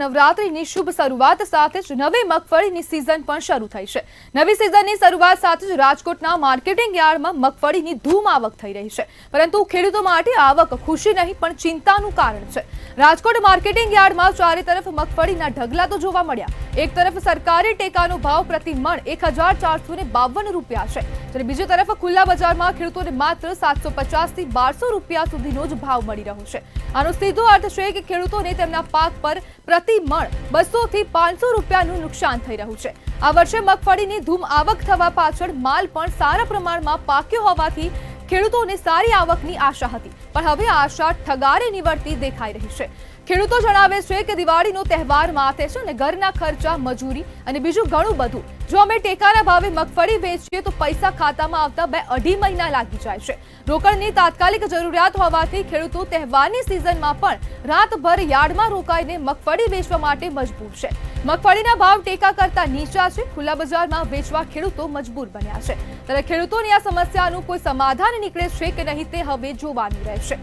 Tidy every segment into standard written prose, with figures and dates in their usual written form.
નવરાત્રીની શુભ શરૂઆત સાથે જ નવી મગફળીની સિઝન પણ શરૂ થઈ છે। નવી સિઝનની શરૂઆત સાથે જ રાજકોટના માર્કેટિંગ યાર્ડમાં મગફળીની ધૂમ આવક થઈ રહી છે, પરંતુ ખેડૂતો માટે આવક ખુશી નહીં પણ ચિંતાનું કારણ છે। રાજકોટ માર્કેટિંગ યાર્ડમાં ચારે તરફ મગફળીના ઢગલા તો જોવા મળ્યા। એક તરફ સરકારી ટેકાનો ભાવ પ્રતિ મણ 1452 રૂપિયા છે, જ્યારે બીજી તરફ ખુલ્લા બજારમાં ખેડૂતોને માત્ર 750 થી 1200 રૂપિયા સુધીનો જ ભાવ મળી રહ્યો છે। આનો સીધો અર્થ છે કે ખેડૂતોને તેમના પાક પર પ્રતિ મણ 200 થી 500 રૂપિયાનું નુકસાન થઈ રહ્યું છે। આ વર્ષે મગફળીની ધૂમ આવક થવા પાછળ માલ પણ સારા પ્રમાણમાં પાક્યો હોવાથી ખેડૂતોને સારી આવકની આશા હતી, પણ હવે આશા ઠગારે નીવડતી દેખાઈ રહી છે। ખેડૂતો જણાવે છે કે દિવાળીનો તહેવાર માથે છે અને ઘરના ખર્ચા, મજૂરી અને બીજું ઘણું બધું। જો અમે ટેકાના ભાવે મગફળી વેચીએ તો પૈસા ખાતામાં આવતા 2-2.5 મહિના લાગી જાય છે। રોકડની તાત્કાલિક જરૂરિયાત હોવાથી ખેડૂતો તહેવારની સિઝનમાં પણ રાતભર યાર્ડમાં રોકાઈને મગફળી વેચવા માટે મજબૂર છે। મગફળીના ભાવ ટેકા કરતા નીચા છે, ખુલ્લા બજારમાં વેચવા ખેડૂતો મજબૂર બન્યા છે। ત્યારે ખેડૂતોની આ સમસ્યાનું કોઈ સમાધાન નીકળે છે કે નહીં તે હવે જોવાનું રહેશે।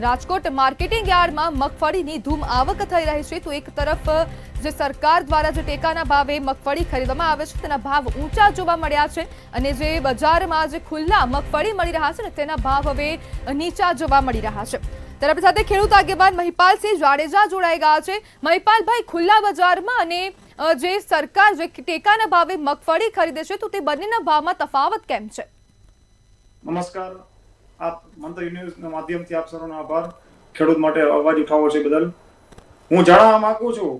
રાજકોટ માર્કેટિંગ યાર્ડમાં મગફળીની ધૂમ આવક થઈ રહી છે, તો એક તરફ જે સરકાર દ્વારા જે ટેકાના ભાવે મગફળી ખરીદવામાં આવે છે તેના ભાવ ઊંચા જોવા મળ્યા છે, અને જે બજારમાં જે ખુલ્લા મગફળી મળી રહ્યા છે ને તેના ભાવ હવે નીચા જોવા મળી રહ્યા છે। ત્યારે આપણી સાથે ખેડૂત આગેવાન મહિપાલસિંહ જાડેજા જોડાઈ ગયા છે। મહિપાલભાઈ, ખુલ્લા બજારમાં અને જે સરકાર જે ટેકાના ભાવે મગફળી ખરીદે છે તો તે બંનેના ભાવમાં તફાવત કેમ છે? નમસ્કાર, આપ મંતવ્ય ન્યૂઝના માધ્યમથી આપ સૌનો આભાર। ખેડૂત માટે અવાજ ઉઠાવો છે બદલ હું જાણવા માંગુ છું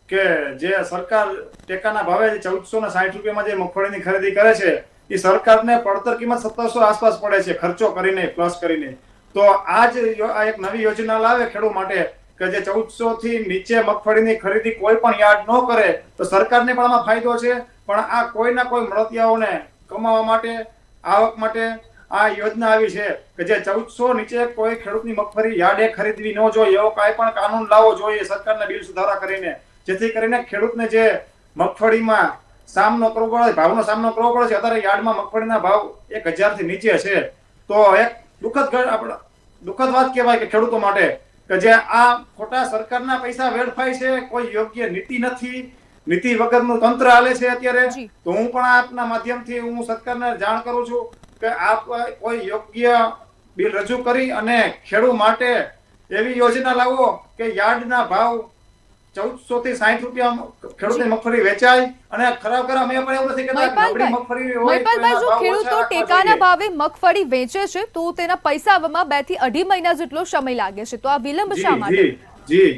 કે જે સરકાર ટેકાના ભાવે 1460 રૂપિયામાં જે મગફળીની ખરીદી કરે છે એ સરકારને પડતર કિંમત 1700 આસપાસ પડે છે, ખર્ચો કરીને પ્લસ કરીને। તો આ એક નવી યોજના લાવે ખેડૂત માટે કે જે 1400 થી નીચે મગફળીની ખરીદી કોઈ પણ યાર્ડ ન કરે તો સરકારને પણ આમાં ફાયદો છે, પણ આ કોઈના કોઈ મળતિયાઓને કમાવા માટે, આવક માટે આ યોજના આવી છે કે જે 1400 નીચે કોઈ ખેડૂતની મગફળી યાર્ડે ખરીદવી ન જોઈએ, એવો કાંઈ પણ કાનૂન લાવવો જોઈએ સરકારને બિલ સુધારા કરીને, જેથી કરીને ખેડૂતને જે મગફળીમાં સામનો કરવો પડે, ભાવનો સામનો કરવો પડે છે। અત્યારે યાર્ડમાં મગફળીના ભાવ 1000 થી નીચે છે, તો એક દુઃખદ વાત કહેવાય કે ખેડૂતો માટે કે જે આ ખોટા સરકારના પૈસા વેડફાય છે, કોઈ યોગ્ય નીતિ નથી, નીતિ વગરનું તંત્ર હાલે છે અત્યારે। તો હું પણ આપના માધ્યમથી હું સરકારને જાણ કરું છું કે આપ કોઈ યોગ્ય બિલ રજૂ કરી અને ખેડૂત માટે એવી યોજના લાવો કે યાર્ડના ભાવ 1400 થી 60 રૂપિયા ખેડૂતની મગફળી વેચાય। અને ખરેખર અમે પણ એવું નથી કહેતા નબળી મગફળી હોય। મહિપાલભાઈ, જો ખેડૂતો ટેકાના ભાવે મગફળી વેચે છે તો તેના પૈસા આવવામાં 2 થી 2.5 મહિના જેટલો સમય લાગે છે, તો આ વિલંબ શા માટે? જી,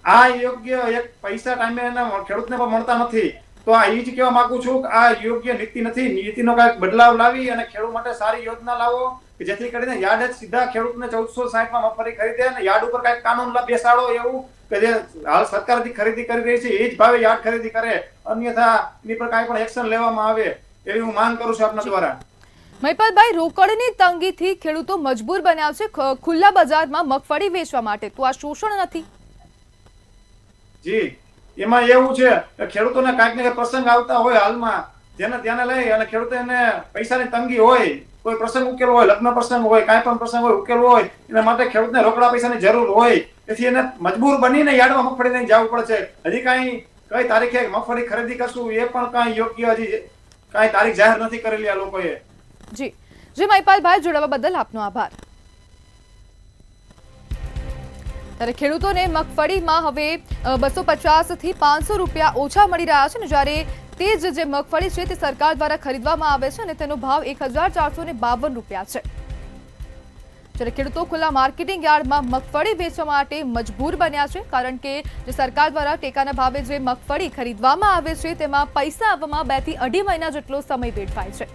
આ યોગ્ય એક પૈસા ટાઈમે એના ખેડૂતને પણ મળતા નથી, તો આ એ જ કહેવા માંગુ છું કે આ યોગ્ય નીતિ નથી। નીતિનો કાંઈક બદલાવ લાવી અને ખેડૂત માટે સારી યોજના લાવો કે જેથી કરીને યાર્ડ સીધા ખેડૂતને 1460 માં મગફળી ખરીદે અને યાર્ડ ઉપર કાંઈક કાનૂન બેસાડો, એવું કે જે હાલ સરકારથી ખરીદી કરી રહી છે એ જ ભાવે યાર્ડ ખરીદી કરે, અન્યથા એની પર કાંઈ પણ એક્શન લેવામાં આવે એવી હું માંગ કરું છું આપના દ્વારા। મહિપાલભાઈ, રોકડની તંગીથી ખેડૂતો મજબૂર બન્યા છે ખુલ્લા બજારમાં મગફળી વેચવા માટે, તો આ શોષણ નથી? જી, એમાં એવું છે કે ખેડૂતોને કાંઈક ને કાંઈક પ્રસંગ આવતા હોય હાલમાં, જેને ધ્યાને લઈ અને ખેડૂતોને પૈસાની તંગી હોય, કોઈ પ્રસંગ ઉકેલ હોય, લગ્ન પ્રસંગ હોય, કાંઈ પણ પ્રસંગ હોય, ઉકેલ હોય, એના માટે ખેડૂતને રોકડા પૈસાની જરૂર હોય, તેથી એને મજબૂર બનીને યાર્ડમાં મગફળી લઈને જવું પડે છે। હજી કઈ તારીખે મગફળી ખરીદી કરશું એ પણ કાંઈ યોગ્ય હજી કાંઈ તારીખ જાહેર નથી કરેલી આ લોકોએ। જી મહિપાલભાઈ, જોડાવા બદલ આપનો આભાર। ત્યારે ખેડૂતોને મગફળીમાં હવે 250 થી 500 રૂપિયા ઓછા મળી રહ્યા છે, ને જ્યારે તે જે મગફળી છે તે સરકાર દ્વારા ખરીદવામાં આવે છે અને તેનો ભાવ 1452 રૂપિયા છે। જ્યારે ખેડૂતો ખુલ્લા માર્કેટિંગ યાર્ડમાં મગફળી વેચવા માટે મજબૂર બન્યા છે, કારણ કે જે સરકાર દ્વારા ટેકાના ભાવે જે મગફળી ખરીદવામાં આવે છે તેમાં પૈસા આવવામાં 2 થી 2.5 મહિના જેટલો સમય વેડફાય છે।